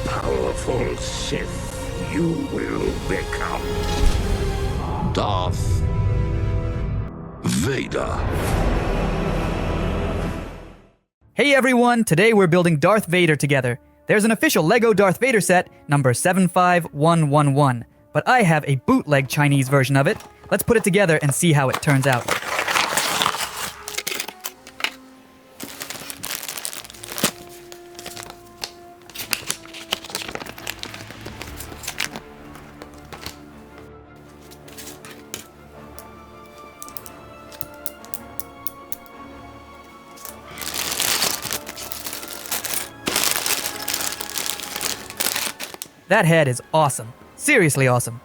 powerful Sith you will become. Darth Vader. Hey everyone, today we're building Darth Vader together. There's an official LEGO Darth Vader set, number 75111, but I have a bootleg Chinese version of it. Let's put it together and see how it turns out. That head is awesome. Seriously awesome.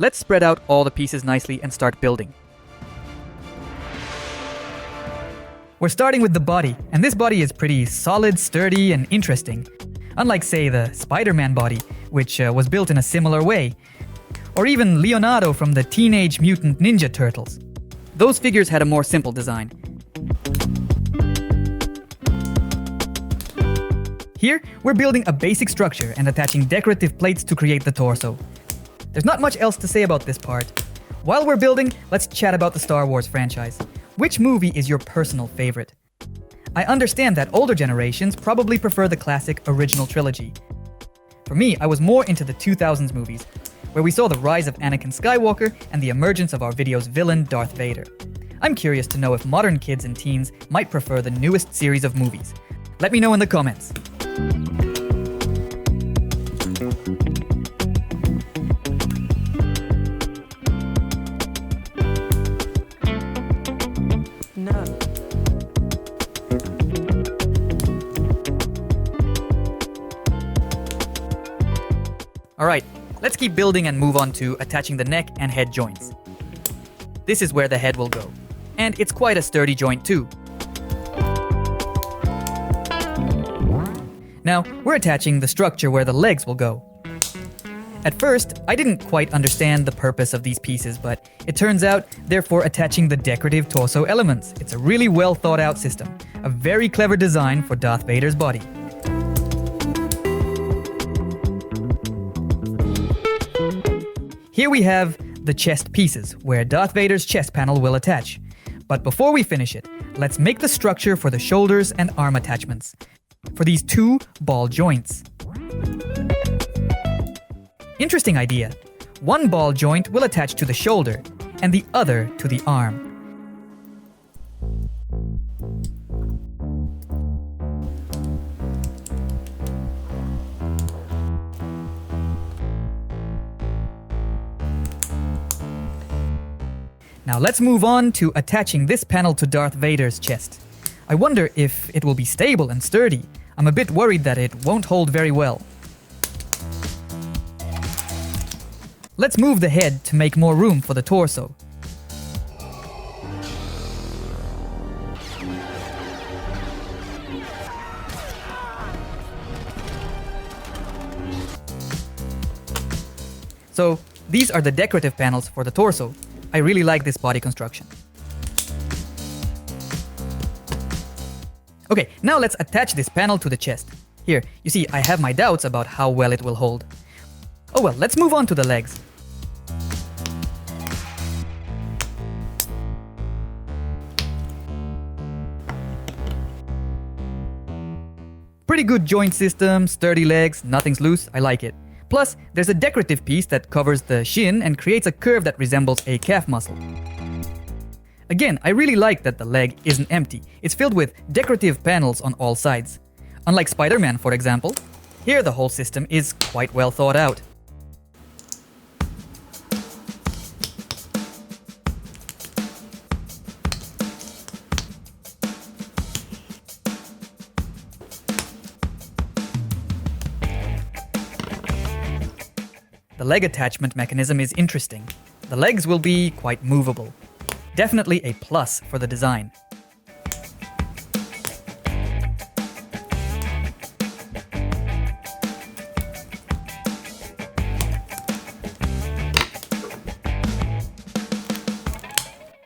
Let's spread out all the pieces nicely and start building. We're starting with the body, and this body is pretty solid, sturdy, and interesting. Unlike, say, the Spider-Man body, which was built in a similar way. Or even Leonardo from the Teenage Mutant Ninja Turtles. Those figures had a more simple design. Here, we're building a basic structure and attaching decorative plates to create the torso. There's not much else to say about this part. While we're building, let's chat about the Star Wars franchise. Which movie is your personal favorite? I understand that older generations probably prefer the classic original trilogy. For me, I was more into the 2000s movies, where we saw the rise of Anakin Skywalker and the emergence of our video's villain, Darth Vader. I'm curious to know if modern kids and teens might prefer the newest series of movies. Let me know in the comments. Alright, let's keep building and move on to attaching the neck and head joints. This is where the head will go, and it's quite a sturdy joint too. Now, we're attaching the structure where the legs will go. At first, I didn't quite understand the purpose of these pieces, but it turns out they're for attaching the decorative torso elements. It's a really well thought out system, a very clever design for Darth Vader's body. Here we have the chest pieces, where Darth Vader's chest panel will attach. But before we finish it, let's make the structure for the shoulders and arm attachments, for these two ball joints. Interesting idea. One ball joint will attach to the shoulder, and the other to the arm. Now let's move on to attaching this panel to Darth Vader's chest. I wonder if it will be stable and sturdy. I'm a bit worried that it won't hold very well. Let's move the head to make more room for the torso. So, these are the decorative panels for the torso. I really like this body construction. Okay, now let's attach this panel to the chest. Here, you see, I have my doubts about how well it will hold. Oh well, let's move on to the legs. Pretty good joint system, sturdy legs, nothing's loose, I like it. Plus, there's a decorative piece that covers the shin and creates a curve that resembles a calf muscle. Again, I really like that the leg isn't empty. It's filled with decorative panels on all sides. Unlike Spider-Man, for example, here the whole system is quite well thought out. The leg attachment mechanism is interesting. The legs will be quite movable. Definitely a plus for the design.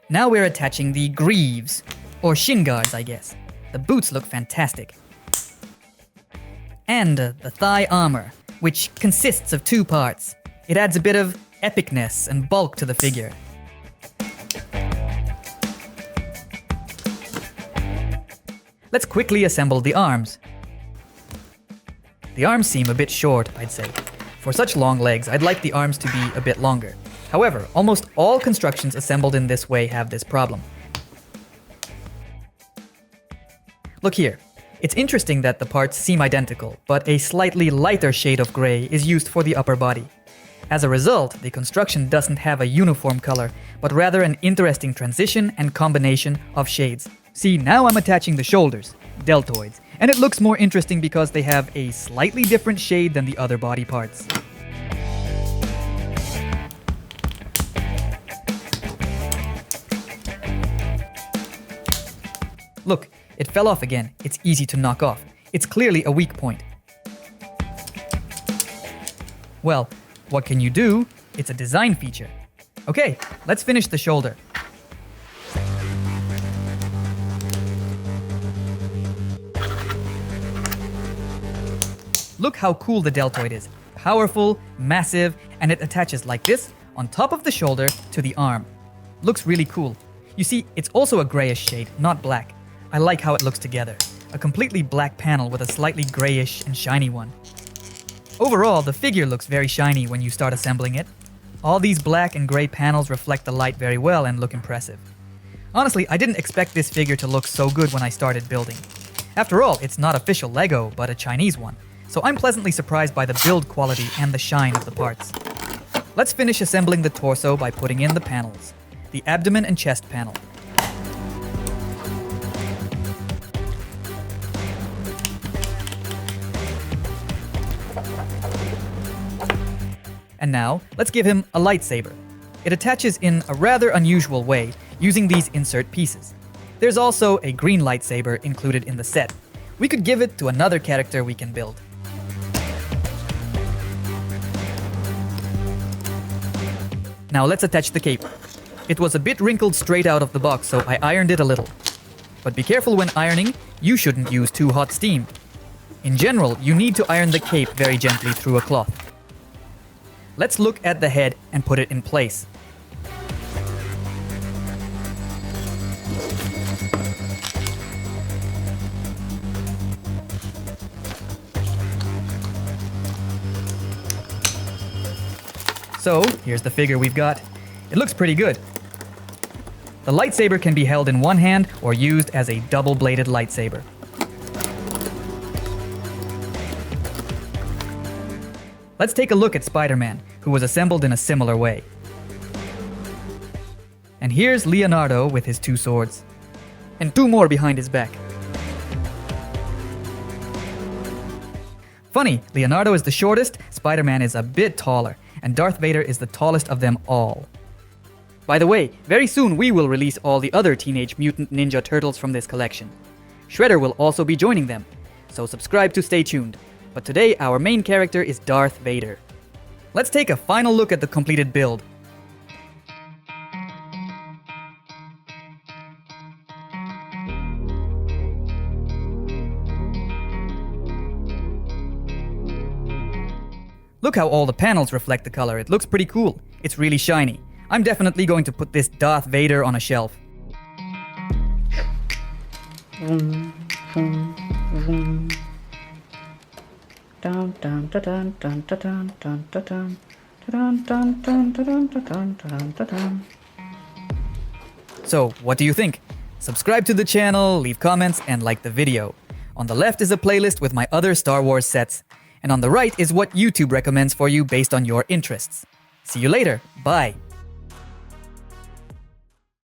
Now we're attaching the greaves, or shin guards, I guess. The boots look fantastic. And the thigh armor, which consists of 2 parts. It adds a bit of epicness and bulk to the figure. Let's quickly assemble the arms. The arms seem a bit short, I'd say. For such long legs, I'd like the arms to be a bit longer. However, almost all constructions assembled in this way have this problem. Look here. It's interesting that the parts seem identical, but a slightly lighter shade of gray is used for the upper body. As a result, the construction doesn't have a uniform color, but rather an interesting transition and combination of shades. See, now I'm attaching the shoulders, deltoids, and it looks more interesting because they have a slightly different shade than the other body parts. Look, it fell off again. It's easy to knock off. It's clearly a weak point. Well, what can you do? It's a design feature. Okay, let's finish the shoulder. Look how cool the deltoid is. Powerful, massive, and it attaches like this on top of the shoulder to the arm. Looks really cool. You see, it's also a grayish shade, not black. I like how it looks together. A completely black panel with a slightly grayish and shiny one. Overall, the figure looks very shiny when you start assembling it. All these black and gray panels reflect the light very well and look impressive. Honestly, I didn't expect this figure to look so good when I started building. After all, it's not official LEGO, but a Chinese one, so I'm pleasantly surprised by the build quality and the shine of the parts. Let's finish assembling the torso by putting in the panels. The abdomen and chest panel. And now, let's give him a lightsaber. It attaches in a rather unusual way, using these insert pieces. There's also a green lightsaber included in the set. We could give it to another character we can build. Now let's attach the cape. It was a bit wrinkled straight out of the box, so I ironed it a little. But be careful when ironing, you shouldn't use too hot steam. In general, you need to iron the cape very gently through a cloth. Let's look at the head and put it in place. So, here's the figure we've got. It looks pretty good. The lightsaber can be held in one hand or used as a double-bladed lightsaber. Let's take a look at Spider-Man, who was assembled in a similar way. And here's Leonardo with his 2 swords. And 2 more behind his back. Funny, Leonardo is the shortest, Spider-Man is a bit taller, and Darth Vader is the tallest of them all. By the way, very soon we will release all the other Teenage Mutant Ninja Turtles from this collection. Shredder will also be joining them, so subscribe to stay tuned. But today our main character is Darth Vader. Let's take a final look at the completed build. Look how all the panels reflect the color, it looks pretty cool. It's really shiny. I'm definitely going to put this Darth Vader on a shelf. So, what do you think? Subscribe to the channel, leave comments, and like the video. On the left is a playlist with my other Star Wars sets. And on the right is what YouTube recommends for you based on your interests. See you later. Bye.